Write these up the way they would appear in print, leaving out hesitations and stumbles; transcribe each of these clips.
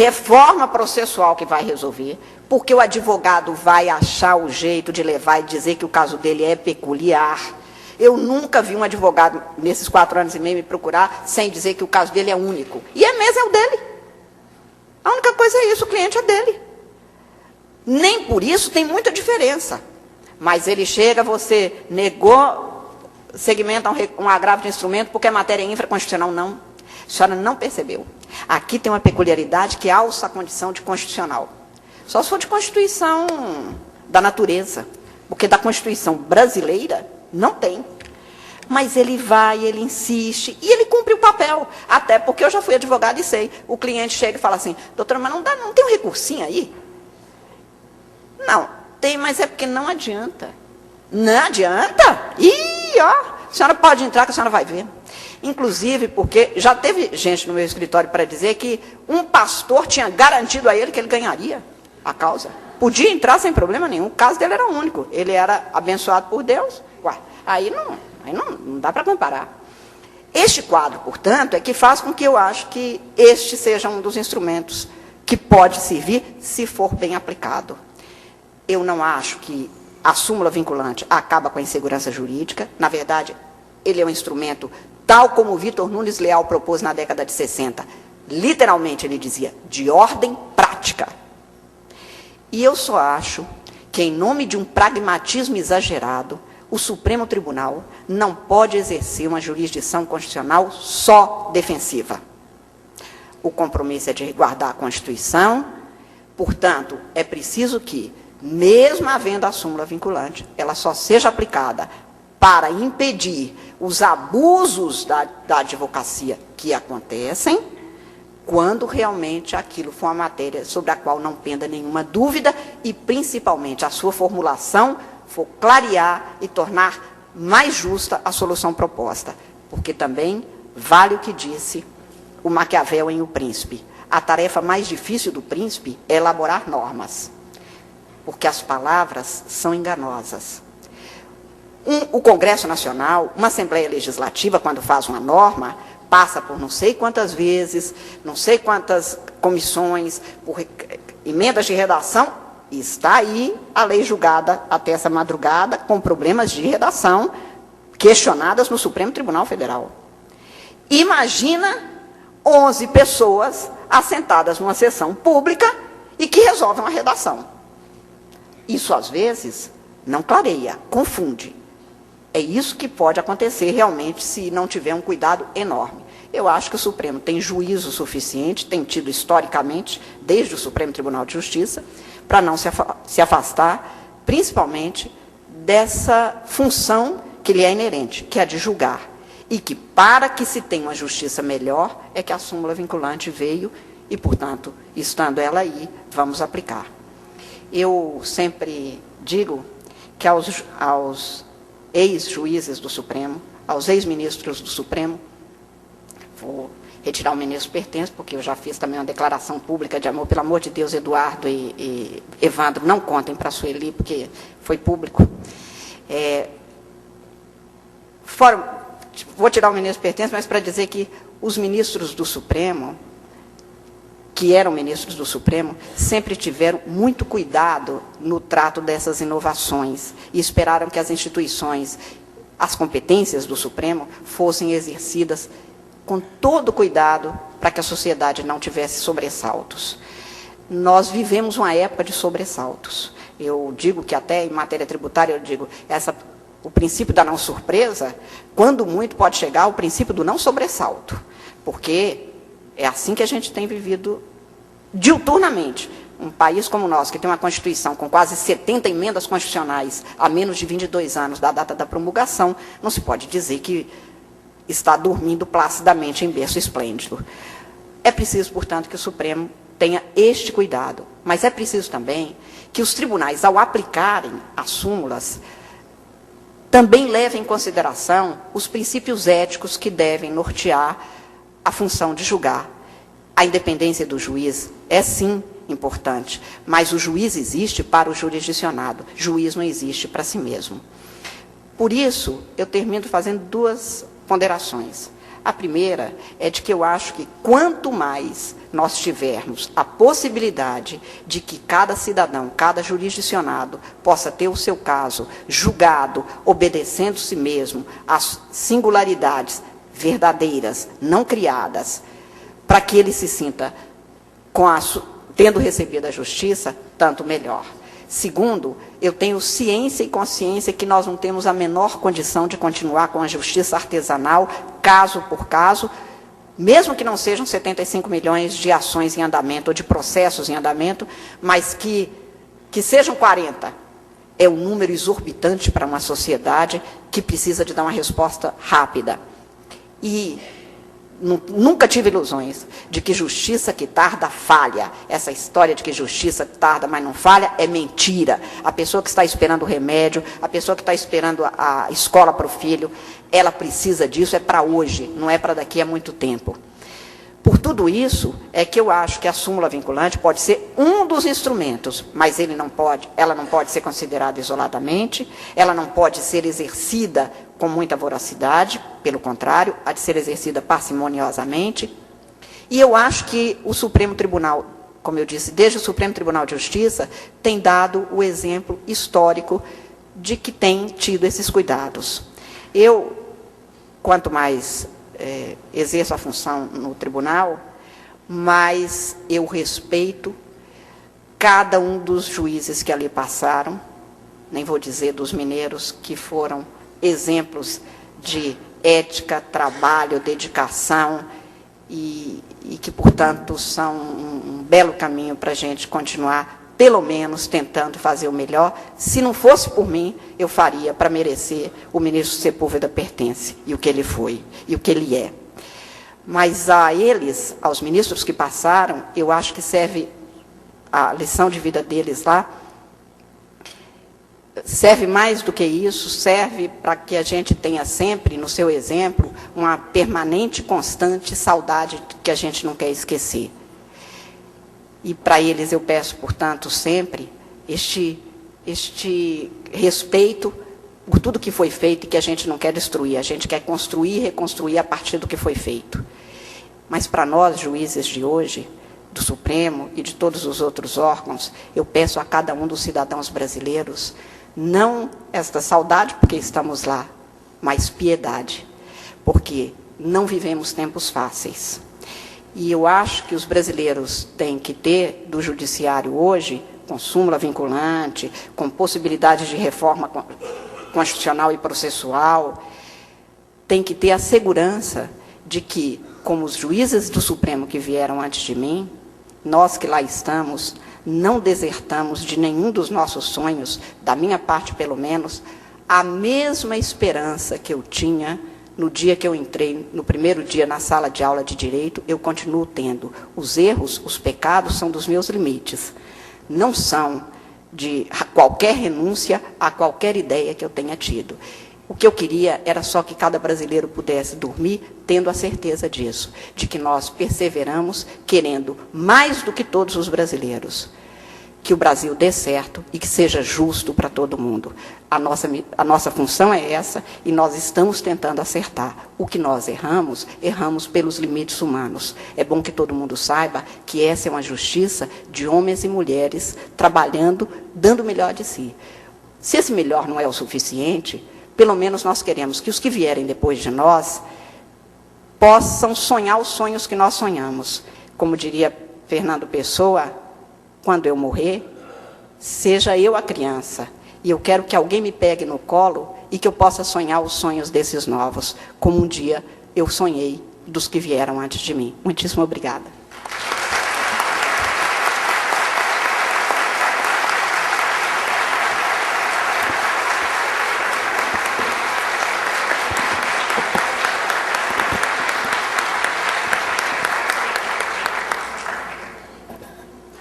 reforma processual que vai resolver, porque o advogado vai achar o jeito de levar e dizer que o caso dele é peculiar. Eu nunca vi um advogado, nesses 4 anos e meio, me procurar sem dizer que o caso dele é único. E é mesmo, é o dele. A única coisa é isso, o cliente é dele. Nem por isso tem muita diferença. Mas ele chega, você negou, segmenta um agravo de instrumento porque é matéria infraconstitucional. Não. A senhora não percebeu. Aqui tem uma peculiaridade que alça a condição de constitucional. Só se for de Constituição da natureza. Porque da Constituição brasileira, não tem. Mas ele vai, ele insiste, e ele cumpre o papel. Até porque eu já fui advogado e sei. O cliente chega e fala assim, doutora, mas não tem um recursinho aí? Não, tem, mas é porque não adianta. Não adianta? Ih, ó, a senhora pode entrar que a senhora vai ver. Inclusive porque já teve gente no meu escritório para dizer que um pastor tinha garantido a ele que ele ganharia a causa. Podia entrar sem problema nenhum, o caso dele era único. Ele era abençoado por Deus. Ué, aí não dá para comparar. Este quadro, portanto, é que faz com que eu acho que este seja um dos instrumentos que pode servir se for bem aplicado. Eu não acho que a súmula vinculante acaba com a insegurança jurídica. Na verdade, ele é um instrumento, tal como o Vitor Nunes Leal propôs na década de 60. Literalmente, ele dizia, de ordem prática. E eu só acho que, em nome de um pragmatismo exagerado, o Supremo Tribunal não pode exercer uma jurisdição constitucional só defensiva. O compromisso é de guardar a Constituição, portanto, é preciso que, mesmo havendo a súmula vinculante, ela só seja aplicada para impedir os abusos da advocacia que acontecem, quando realmente aquilo for uma matéria sobre a qual não penda nenhuma dúvida e, principalmente, a sua formulação for clarear e tornar mais justa a solução proposta. Porque também vale o que disse o Maquiavel em O Príncipe. A tarefa mais difícil do príncipe é elaborar normas, porque as palavras são enganosas. O Congresso Nacional, uma Assembleia Legislativa, quando faz uma norma, passa por não sei quantas vezes, não sei quantas comissões, por emendas de redação, e está aí a lei julgada até essa madrugada, com problemas de redação, questionadas no Supremo Tribunal Federal. Imagina 11 pessoas assentadas numa sessão pública e que resolvem uma redação. Isso, às vezes, não clareia, confunde. É isso que pode acontecer realmente se não tiver um cuidado enorme. Eu acho que o Supremo tem juízo suficiente, tem tido historicamente, desde o Supremo Tribunal de Justiça, para não se afastar, principalmente, dessa função que lhe é inerente, que é a de julgar. E que, para que se tenha uma justiça melhor, é que a súmula vinculante veio e, portanto, estando ela aí, vamos aplicar. Eu sempre digo que aos ex-juízes do Supremo, aos ex-ministros do Supremo, vou retirar o ministro Pertence, porque eu já fiz também uma declaração pública de amor, pelo amor de Deus, Eduardo e Evandro, não contem para a Sueli, porque foi público. Vou tirar o ministro Pertence, mas para dizer que os ministros do Supremo, que eram ministros do Supremo, sempre tiveram muito cuidado no trato dessas inovações e esperaram que as instituições, as competências do Supremo, fossem exercidas com todo cuidado para que a sociedade não tivesse sobressaltos. Nós vivemos uma época de sobressaltos. Eu digo que até em matéria tributária, eu digo, o princípio da não surpresa, quando muito pode chegar ao princípio do não sobressalto, porque é assim que a gente tem vivido diuturnamente. Um país como o nosso, que tem uma Constituição com quase 70 emendas constitucionais há menos de 22 anos da data da promulgação, não se pode dizer que está dormindo placidamente em berço esplêndido. É preciso, portanto, que o Supremo tenha este cuidado, mas é preciso também que os tribunais, ao aplicarem as súmulas, também levem em consideração os princípios éticos que devem nortear a função de julgar. A independência do juiz é, sim, importante, mas o juiz existe para o jurisdicionado, juiz não existe para si mesmo. Por isso, eu termino fazendo duas ponderações. A primeira é de que eu acho que quanto mais nós tivermos a possibilidade de que cada cidadão, cada jurisdicionado, possa ter o seu caso julgado, obedecendo-se mesmo às singularidades verdadeiras, não criadas, para que ele se sinta tendo recebido a justiça, tanto melhor. Segundo, eu tenho ciência e consciência que nós não temos a menor condição de continuar com a justiça artesanal, caso por caso, mesmo que não sejam 75 milhões de ações em andamento ou de processos em andamento, mas que sejam 40. É um número exorbitante para uma sociedade que precisa de dar uma resposta rápida. E nunca tive ilusões de que justiça que tarda falha. Essa história de que justiça tarda, mas não falha, é mentira. A pessoa que está esperando o remédio, a pessoa que está esperando a escola para o filho, ela precisa disso, é para hoje, não é para daqui a muito tempo. Por tudo isso, é que eu acho que a súmula vinculante pode ser um dos instrumentos, mas ela não pode ser considerada isoladamente, ela não pode ser exercida com muita voracidade, pelo contrário, há de ser exercida parcimoniosamente. E eu acho que o Supremo Tribunal, como eu disse, desde o Supremo Tribunal de Justiça, tem dado o exemplo histórico de que tem tido esses cuidados. Eu, quanto mais exerço a função no tribunal, mas eu respeito cada um dos juízes que ali passaram, nem vou dizer dos mineiros, que foram exemplos de ética, trabalho, dedicação, e que, portanto, são um belo caminho para a gente continuar, pelo menos, tentando fazer o melhor. Se não fosse por mim, eu faria para merecer o ministro Sepúlveda pertence, e o que ele foi, e o que ele é. Mas a eles, aos ministros que passaram, eu acho que serve a lição de vida deles lá, serve mais do que isso, serve para que a gente tenha sempre, no seu exemplo, uma permanente, constante saudade que a gente não quer esquecer. E para eles eu peço, portanto, sempre este respeito por tudo que foi feito e que a gente não quer destruir, a gente quer construir e reconstruir a partir do que foi feito. Mas para nós, juízes de hoje, do Supremo e de todos os outros órgãos, eu peço a cada um dos cidadãos brasileiros, não esta saudade, porque estamos lá, mas piedade, porque não vivemos tempos fáceis. E eu acho que os brasileiros têm que ter, do judiciário hoje, com súmula vinculante, com possibilidades de reforma constitucional e processual, tem que ter a segurança de que, como os juízes do Supremo que vieram antes de mim, nós que lá estamos, não desertamos de nenhum dos nossos sonhos, da minha parte pelo menos, a mesma esperança que eu tinha no dia que eu entrei, no primeiro dia na sala de aula de Direito, eu continuo tendo. Os erros, os pecados são dos meus limites. Não são de qualquer renúncia a qualquer ideia que eu tenha tido. O que eu queria era só que cada brasileiro pudesse dormir tendo a certeza disso, de que nós perseveramos querendo mais do que todos os brasileiros, que o Brasil dê certo e que seja justo para todo mundo. A nossa função é essa e nós estamos tentando acertar. O que nós erramos, erramos pelos limites humanos. É bom que todo mundo saiba que essa é uma justiça de homens e mulheres trabalhando, dando o melhor de si. Se esse melhor não é o suficiente, pelo menos nós queremos que os que vierem depois de nós possam sonhar os sonhos que nós sonhamos. Como diria Fernando Pessoa, quando eu morrer, seja eu a criança, e eu quero que alguém me pegue no colo e que eu possa sonhar os sonhos desses novos, como um dia eu sonhei dos que vieram antes de mim. Muitíssimo obrigada.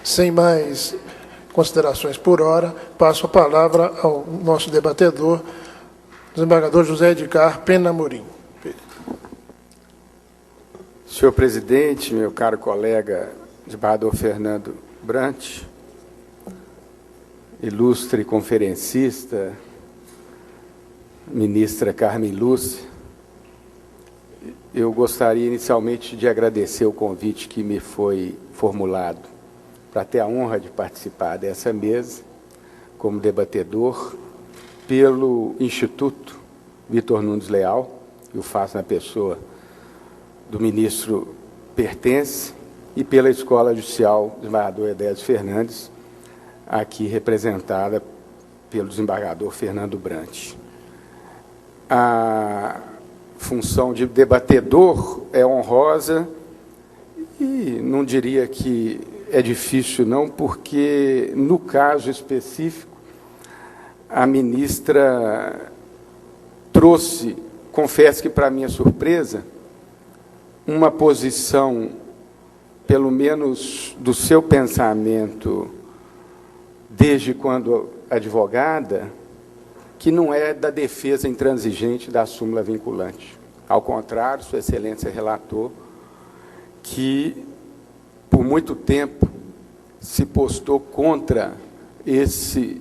Sem mais considerações por hora, passo a palavra ao nosso debatedor, desembargador José Edgar Pena Amorim. Senhor presidente, meu caro colega, desembargador Fernando Brant, ilustre conferencista, ministra Carmen Lúcia, eu gostaria inicialmente de agradecer o convite que me foi formulado para ter a honra de participar dessa mesa como debatedor pelo Instituto Vitor Nunes Leal, eu faço na pessoa do ministro Pertence, e pela Escola Judicial Desembargador Edésio Fernandes, aqui representada pelo desembargador Fernando Brant. A função de debatedor é honrosa e não diria que é difícil, não, porque, no caso específico, a ministra trouxe, confesso que, para minha surpresa, uma posição, pelo menos do seu pensamento, desde quando advogada, que não é da defesa intransigente da súmula vinculante. Ao contrário, Sua Excelência relatou que, por muito tempo, se postou contra esse